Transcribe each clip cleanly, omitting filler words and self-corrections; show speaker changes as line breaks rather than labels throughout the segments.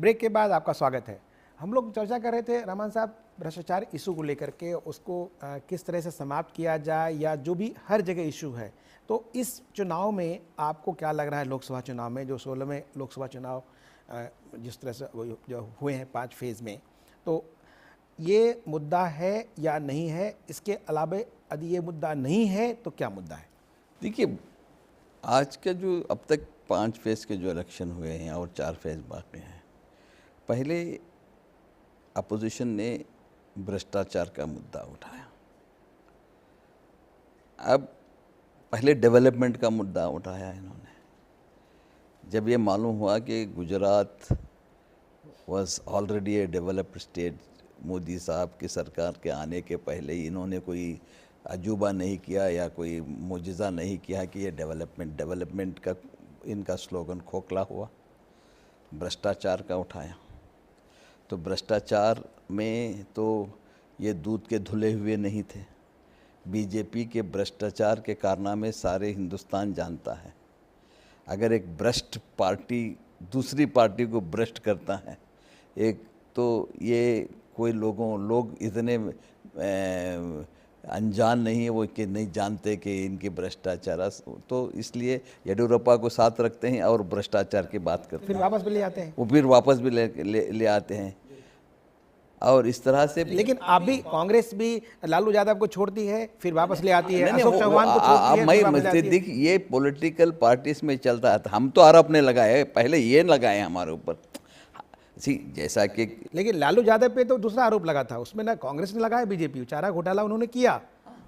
Break के बाद आपका स्वागत है। हम लोग चर्चा कर रहे थे रहमान साहब भ्रष्टाचार इशू को लेकर के, उसको किस तरह से समाप्त किया जाए या जो भी हर जगह इशू है। तो इस चुनाव में आपको क्या लग रहा है, लोकसभा चुनाव में जो 16वें लोकसभा चुनाव जिस तरह से जो हुए हैं 5 फेज़ में, तो ये मुद्दा है या नहीं है? इसके अलावा यदि ये मुद्दा नहीं है तो क्या मुद्दा है?
देखिए, आज का जो अब तक 5 फेज़ के जो इलेक्शन हुए हैं और 4 फेज़ बाकी हैं, पहले अपोजिशन ने भ्रष्टाचार का मुद्दा उठाया, अब पहले डेवलपमेंट का मुद्दा उठाया इन्होंने। जब ये मालूम हुआ कि Gujarat was already A developed state, Modi साहब की सरकार के आने के पहले ही इन्होंने कोई अजूबा नहीं किया या कोई मुजिज़ा नहीं किया कि ये डेवलपमेंट का इनका स्लोगन खोखला हुआ, भ्रष्टाचार का उठाया। तो भ्रष्टाचार में तो ये दूध के धुले हुए नहीं थे। बीजेपी के भ्रष्टाचार के कारनामे सारे हिंदुस्तान जानता है। अगर एक भ्रष्ट पार्टी दूसरी पार्टी को भ्रष्ट करता है, एक तो ये कोई लोग इतने अनजान नहीं है वो कि नहीं जानते कि इनके भ्रष्टाचार, तो इसलिए येडियुरप्पा को साथ रखते हैं और भ्रष्टाचार की बात करते हैं,
फिर वापस भी ले आते हैं।
वो फिर वापस भी ले आते हैं और इस तरह से।
लेकिन अभी कांग्रेस भी लालू यादव को छोड़ती है, फिर वापस ले आती है,
नहीं,
अशोक चौहान को छोड़ती है, फिर वापस ले आती है।
देख, ये पॉलिटिकल पार्टीज में चलता है। हम तो आरोप नहीं लगाए, पहले ये लगाए हमारे ऊपर, जैसा कि। लेकिन
लालू यादव पे तो दूसरा आरोप लगा था, उसमें ना कांग्रेस ने लगाया, बीजेपी चारा घोटाला उन्होंने किया,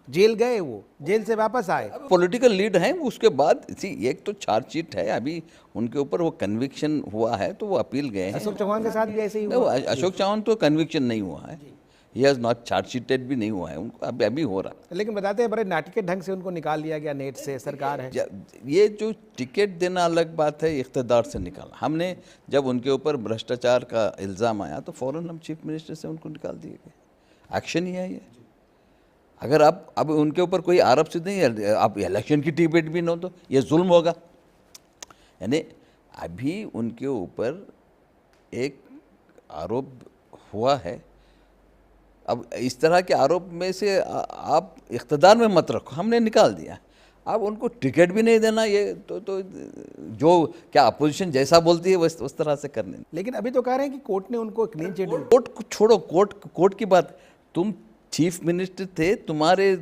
जेल गए, वो जेल से वापस आए,
पॉलिटिकल लीड हैं। उसके बाद एक तो चार्जशीट है अभी उनके ऊपर, वो कन्विक्शन हुआ है तो वो अपील गए हैं।
अशोक चौहान के साथ भी ऐसे ही हुआ।
अशोक चौहान तो कन्विक्शन नहीं हुआ है, ही हैज नॉट चार्जशीटेड भी नहीं हुआ है, उनको अभी हो रहा है।
लेकिन बताते हैं बड़े नाटकीय ढंग से उनको निकाल लिया गया नेट से, सरकार है।
ये जो टिकट देना अलग बात है, इख्तिदार से निकाला हमने। जब उनके ऊपर भ्रष्टाचार का इल्ज़ाम आया तो फ़ौरन हम चीफ मिनिस्टर से उनको निकाल दिए गए। एक्शन ही है ये। अगर आप अब उनके ऊपर कोई आरोप सिद्ध नहीं है, आप इलेक्शन की टिकट भी न तो ये जुल्म होगा। यानी अभी उनके ऊपर एक आरोप हुआ है, अब इस तरह के आरोप में से आप इख्तिदार में मत रखो, हमने निकाल दिया। अब उनको टिकट भी नहीं देना, ये तो जो क्या अपोजिशन जैसा बोलती है उस तरह से करने।
लेकिन अभी तो कह रहे हैं कि कोर्ट ने उनको क्लीन चिट।
कोर्ट को छोड़ो, कोर्ट की बात। तुम चीफ मिनिस्टर थे, तुम्हारे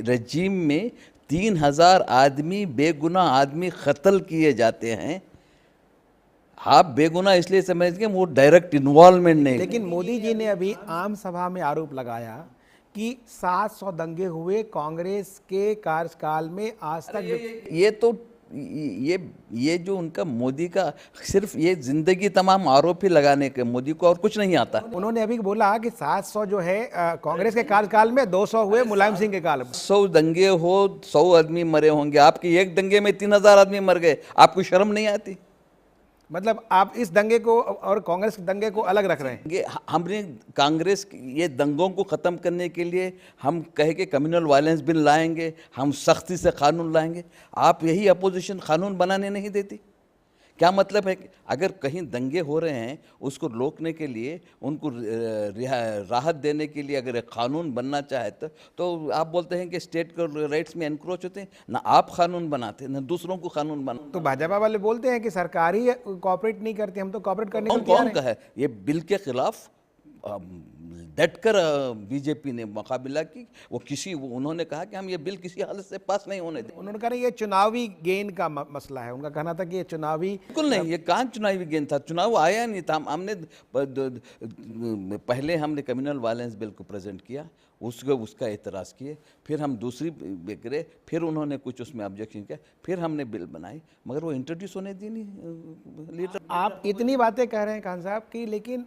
रजीम में 3000 आदमी, बेगुनाह आदमी कत्ल किए जाते हैं। आप बेगुनाह इसलिए समझते हैं वो डायरेक्ट इन्वॉल्वमेंट नहीं।
लेकिन मोदी जी ने अभी आम सभा में आरोप लगाया कि 700 दंगे हुए कांग्रेस के कार्यकाल में, आज तक।
ये तो ये जो उनका मोदी का सिर्फ ये जिंदगी तमाम आरोप ही लगाने के, मोदी को और कुछ नहीं आता।
उन्होंने अभी बोला कि 700 जो है कांग्रेस के कार्यकाल में, 200 हुए मुलायम सिंह के काल में।
100 दंगे हो, 100 आदमी मरे होंगे, आपके एक दंगे में 3000 आदमी मर गए, आपको शर्म नहीं आती?
मतलब आप इस दंगे को और कांग्रेस के दंगे को अलग रख रहे हैं।
हमने कांग्रेस ये दंगों को ख़त्म करने के लिए हम कहे कि कम्युनल वायलेंस बिल लाएंगे, हम सख्ती से कानून लाएंगे। आप यही अपोजिशन कानून बनाने नहीं देती। क्या मतलब है कि अगर कहीं दंगे हो रहे हैं उसको रोकने के लिए, उनको राहत देने के लिए अगर एक कानून बनना चाहे तो आप बोलते हैं कि स्टेट को राइट्स में एनक्रोच होते हैं। ना आप कानून बनाते ना दूसरों को कानून बनाते।
तो भाजपा वाले बोलते हैं कि सरकार ही कोऑपरेट नहीं करती, हम तो कोऑपरेट करने को
कौन कहा है? ये बिल के खिलाफ डटकर बीजेपी ने मुकाबला की। उन्होंने कहा कि हम ये बिल किसी हालत से पास नहीं होने दें।
उन्होंने कहा ये चुनावी गेन का मसला है। उनका कहना था कि ये चुनावी,
बिल्कुल नहीं, ये कहाँ चुनावी गेन था, चुनाव आया नहीं था। हमने पहले हमने कम्युनल वायलेंस बिल को प्रेजेंट किया, उसका एतराज़ किए, फिर हम दूसरी करे, फिर उन्होंने कुछ उसमें ऑब्जेक्शन किया, फिर हमने बिल बनाई, मगर वो इंट्रोड्यूस होने दी नहीं लीडर।
आप इतनी बातें कह रहे हैं खान साहब की, लेकिन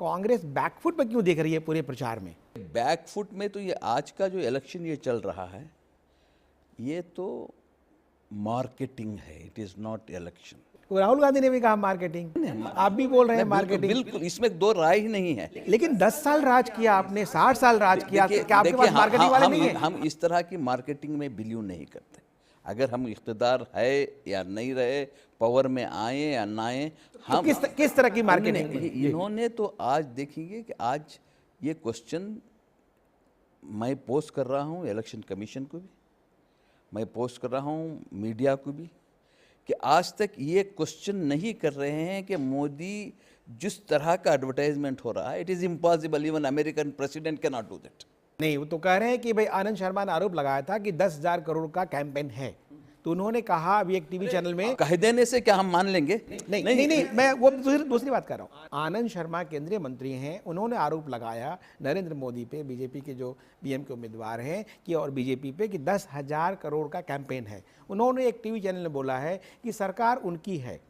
कांग्रेस बैकफुट पर क्यों देख रही है पूरे प्रचार में?
बैकफुट में तो ये आज का जो इलेक्शन ये चल रहा है, ये तो मार्केटिंग है, it is not election.
Rahul Gandhi ने भी कहा मार्केटिंग, आप भी बोल रहे हैं मार्केटिंग।
बिल्कुल, इसमें दो राय ही नहीं है।
लेकिन 10 साल राज किया आपने, 60 साल राज किया, क्या आपके पास मार्केटिंग वाले नहीं है?
हम इस तरह की मार्केटिंग में बिलीव नहीं करते। अगर हम इख्तिदार है या नहीं रहे, पावर में आए या ना आए,
तो किस तरह की मार्केटिंग?
इन्होंने तो आज देखेंगे कि आज ये क्वेश्चन मैं पोस्ट कर रहा हूँ इलेक्शन कमीशन को भी, मैं पोस्ट कर रहा हूँ मीडिया को भी, कि आज तक ये क्वेश्चन नहीं कर रहे हैं कि मोदी जिस तरह का एडवर्टाइजमेंट हो रहा है, it is impossible, even American president can not do that.
नहीं, वो तो कह रहे हैं कि भाई आनंद शर्मा ने आरोप लगाया था कि 10,000 करोड़ का कैंपेन है, तो उन्होंने कहा अभी एक टीवी चैनल में,
कह देने से क्या हम मान लेंगे?
नहीं, मैं वो दूसरी बात कर रहा हूँ। आनंद शर्मा केंद्रीय मंत्री हैं, उन्होंने आरोप लगाया नरेंद्र मोदी पे, बीजेपी के जो पीएम के उम्मीदवार हैं कि, और बीजेपी पे कि 10,000 करोड़ का कैंपेन है। उन्होंने एक टीवी चैनल में बोला है कि सरकार उनकी है,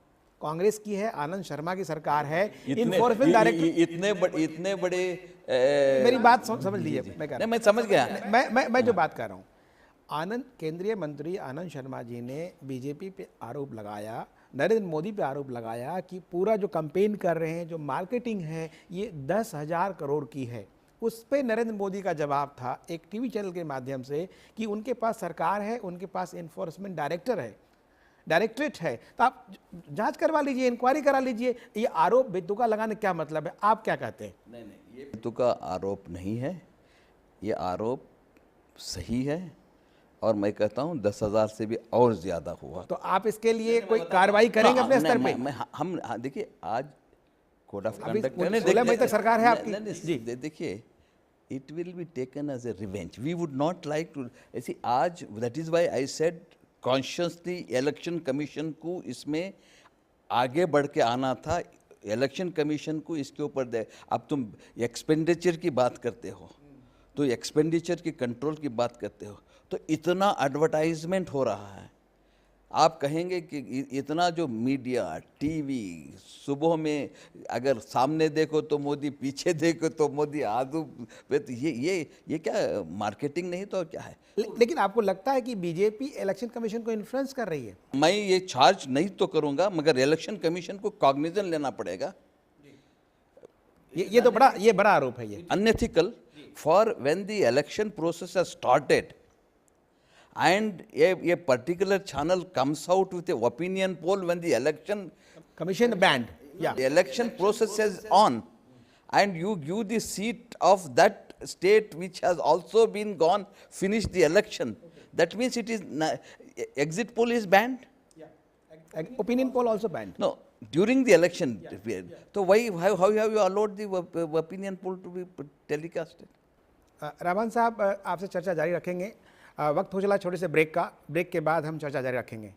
कांग्रेस की है, आनंद शर्मा की सरकार है। इन्फोर्समेंट डायरेक्टर
इतने बड़े
मेरी बात समझ लीजिए,
मैं समझ गया।
मैं जो बात कर रहा हूँ, केंद्रीय मंत्री आनंद शर्मा जी ने बीजेपी पे आरोप लगाया, नरेंद्र मोदी पे आरोप लगाया कि पूरा जो कैंपेन कर रहे हैं, जो मार्केटिंग है, ये 10,000 करोड़ की है। उस पे नरेंद्र मोदी का जवाब था एक टीवी चैनल के माध्यम से कि उनके पास सरकार है, उनके पास इन्फोर्समेंट डायरेक्टरेट है, तो आप जांच करवा लीजिए, इंक्वायरी करा लीजिए। ये आरोप बेतुका लगाने क्या मतलब है? आप क्या कहते हैं?
नहीं, ये बेतुका आरोप नहीं है, ये आरोप सही है, और मैं कहता हूँ 10,000 से भी और ज्यादा हुआ।
तो आप इसके लिए कोई कार्रवाई करेंगे अपने स्तर पे?
हम देखिए, आज कोड ऑफ कंडक्ट
16 मई तक सरकार है आपकी
जी, देखिए, it will be taken as a revenge, we would not like to ऐसी आज, that is why I said consciously election commission को इसमें आगे बढ़ के आना था। इलेक्शन कमीशन को इसके ऊपर दे, अब तुम एक्सपेंडिचर की बात करते हो, तो एक्सपेंडिचर की कंट्रोल की बात करते हो, तो इतना एडवर्टाइजमेंट हो रहा है, आप कहेंगे कि इतना जो मीडिया, टीवी, सुबह में अगर सामने देखो तो मोदी, पीछे देखो तो मोदी, आदू, तो ये क्या मार्केटिंग नहीं तो क्या है?
लेकिन आपको लगता है कि बीजेपी इलेक्शन कमीशन को इन्फ्लुएंस कर रही है?
मैं ये चार्ज नहीं तो करूंगा, मगर इलेक्शन कमीशन को कॉग्निजन लेना पड़ेगा।
ये बड़ा आरोप है। ये
unethical for when the election process has started and a particular channel comes out with a opinion poll when the election
commission banned,
the election process is on, and you give the seat of that state which has also been gone, finished the election, that means it is exit poll is banned.
Opinion poll also banned.
No, during the election period. So why how have you allowed the opinion poll to be telecasted?
Rahman साहब, आपसे चर्चा जारी रखेंगे। वक्त हो चला छोटे से ब्रेक का, ब्रेक के बाद हम चर्चा जारी रखेंगे।